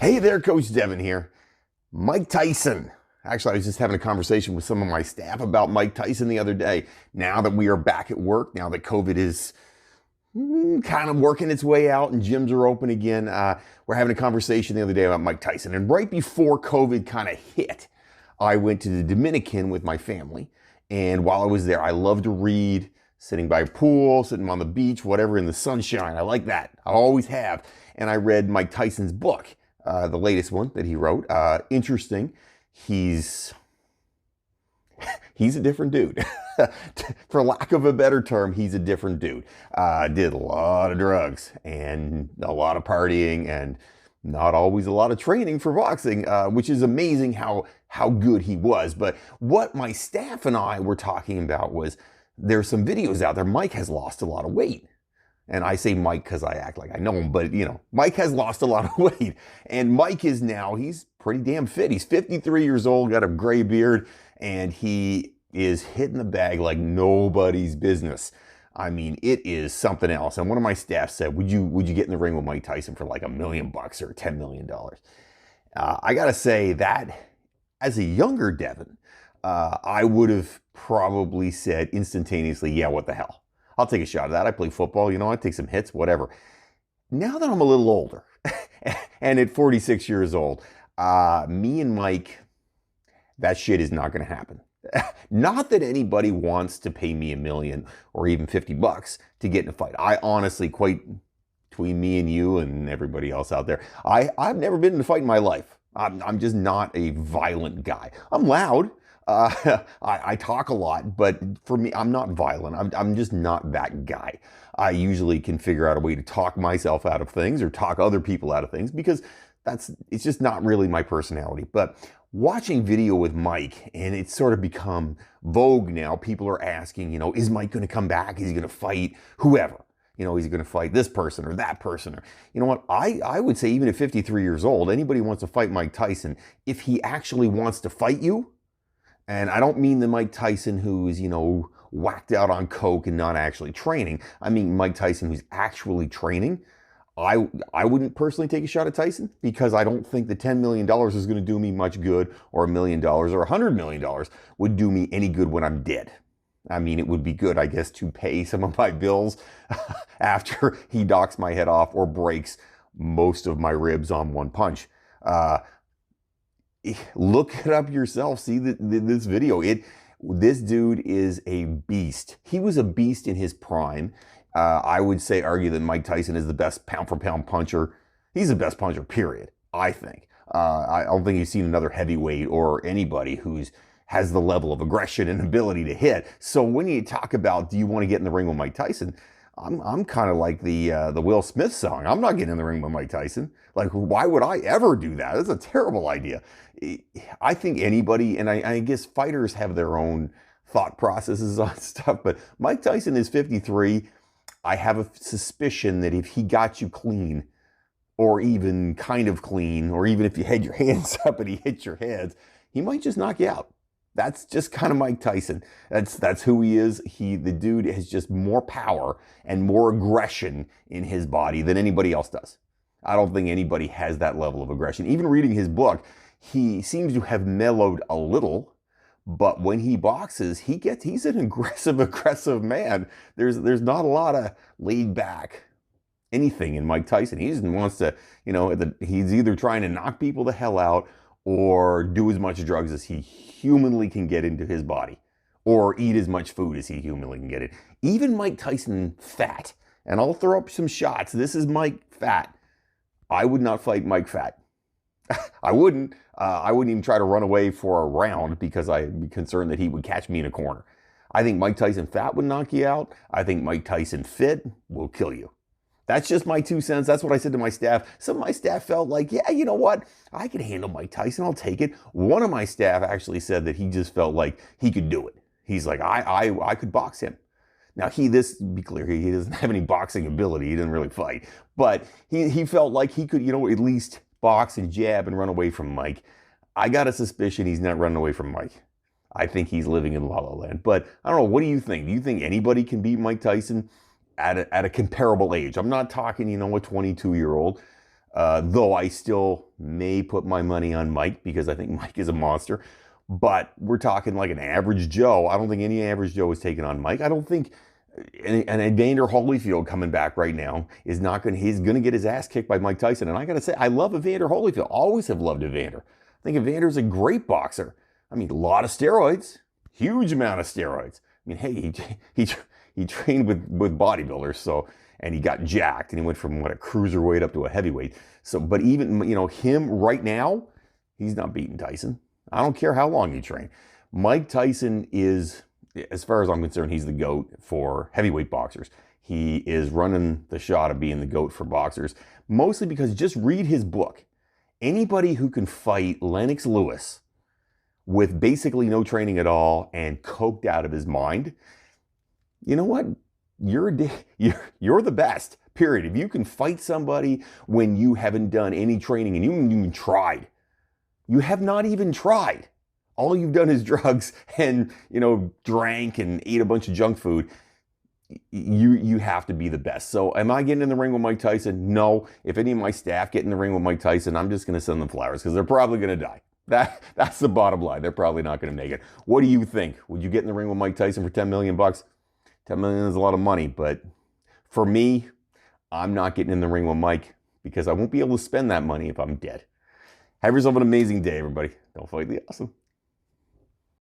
Hey there, Coach Devin here. Mike Tyson. Actually, I was just having a conversation with some of my staff about Mike Tyson the other day. Now that we are back at work, now that COVID is kind of working its way out and gyms are open again, we're having a conversation the other day about Mike Tyson. And right before COVID kind of hit, I went to the Dominican with my family. And while I was there, I love to read, sitting by a pool, sitting on the beach, whatever, in the sunshine. I like that. I always have. And I read Mike Tyson's book. The latest one that he wrote. Interesting. He's a different dude. For lack of a better term, he's a different dude. Did a lot of drugs and a lot of partying and not always a lot of training for boxing, which is amazing how good he was. But what my staff and I were talking about was there's some videos out there. Mike has lost a lot of weight. And I say Mike because I act like I know him, but Mike has lost a lot of weight. And Mike is now, he's pretty damn fit. He's 53 years old, got a gray beard, and he is hitting the bag like nobody's business. I mean, it is something else. And one of my staff said, would you get in the ring with Mike Tyson for like $1 million or $10 million? I got to say that as a younger Devin, I would have probably said instantaneously, yeah, what the hell? I'll take a shot at that. I play football, I take some hits, whatever. Now that I'm a little older, and at 46 years old, me and Mike, that shit is not going to happen. Not that anybody wants to pay me $1 million or even $50 to get in a fight. I honestly, quite between me and you and everybody else out there, I've never been in a fight in my life. I'm just not a violent guy. I'm loud. I talk a lot, but for me, I'm not violent. I'm just not that guy. I usually can figure out a way to talk myself out of things or talk other people out of things because it's just not really my personality. But watching video with Mike, and it's sort of become vogue now. People are asking, is Mike going to come back? Is he going to fight whoever? Is he going to fight this person or that person? Or, you know what? I would say even at 53 years old, anybody who wants to fight Mike Tyson, if he actually wants to fight you, and I don't mean the Mike Tyson who's, whacked out on coke and not actually training. I mean Mike Tyson who's actually training. I wouldn't personally take a shot at Tyson because I don't think the $10 million is going to do me much good, or $1 million or $100 million would do me any good when I'm dead. I mean, it would be good, I guess, to pay some of my bills after he docks my head off or breaks most of my ribs on one punch. Look it up yourself. See this video. This dude is a beast. He was a beast in his prime. I would argue that Mike Tyson is the best pound for pound puncher. He's the best puncher, period, I think. I don't think you've seen another heavyweight or anybody has the level of aggression and ability to hit. So when you talk about, do you want to get in the ring with Mike Tyson? I'm kind of like the Will Smith song. I'm not getting in the ring with Mike Tyson. Like, why would I ever do that? That's a terrible idea. I think anybody, and I guess fighters have their own thought processes on stuff, but Mike Tyson is 53. I have a suspicion that if he got you clean, or even kind of clean, or even if you had your hands up and he hit your heads, he might just knock you out. That's just kind of Mike Tyson. That's who he is. The dude has just more power and more aggression in his body than anybody else does. I don't think anybody has that level of aggression. Even reading his book, he seems to have mellowed a little, but when he boxes, he's an aggressive man. There's not a lot of laid back anything in Mike Tyson. He just wants to, he's either trying to knock people the hell out or do as much drugs as he humanly can get into his body, or eat as much food as he humanly can get in. Even Mike Tyson fat, and I'll throw up some shots. This is Mike fat. I would not fight Mike fat. I wouldn't. I wouldn't even try to run away for a round because I'd be concerned that he would catch me in a corner. I think Mike Tyson fat would knock you out. I think Mike Tyson fit will kill you. That's just my 2 cents. That's what I said to my staff. Some of my staff felt like, yeah, you know what? I could handle Mike Tyson. I'll take it. One of my staff actually said that he just felt like he could do it. He's like, I could box him. Now, be clear, he doesn't have any boxing ability. He doesn't really fight. But he felt like he could, at least box and jab and run away from Mike. I got a suspicion he's not running away from Mike. I think he's living in La La Land. But I don't know. What do you think? Do you think anybody can beat Mike Tyson at a comparable age? I'm not talking, a 22-year-old. Though I still may put my money on Mike because I think Mike is a monster. But we're talking like an average Joe. I don't think any average Joe is taking on Mike. I don't think and Evander Holyfield coming back right now is not going. He's going to get his ass kicked by Mike Tyson. And I got to say, I love Evander Holyfield. Always have loved Evander. I think Evander's a great boxer. I mean, a lot of steroids, huge amount of steroids. I mean, hey, he trained with bodybuilders, so and he got jacked, and he went from what a cruiserweight up to a heavyweight. So, but even him right now, he's not beating Tyson. I don't care how long you train. Mike Tyson is, as far as I'm concerned, he's the GOAT for heavyweight boxers. He is running the shot of being the GOAT for boxers, mostly because just read his book. Anybody who can fight Lennox Lewis with basically no training at all and coked out of his mind, you know what? You're the best, period. If you can fight somebody when you haven't done any training and you haven't even tried, you have not even tried. All you've done is drugs and, drank and ate a bunch of junk food. You have to be the best. So am I getting in the ring with Mike Tyson? No. If any of my staff get in the ring with Mike Tyson, I'm just going to send them flowers because they're probably going to die. That's the bottom line. They're probably not going to make it. What do you think? Would you get in the ring with Mike Tyson for $10 million? $10 million is a lot of money, but for me, I'm not getting in the ring with Mike because I won't be able to spend that money if I'm dead. Have yourself an amazing day, everybody. Don't fight the awesome.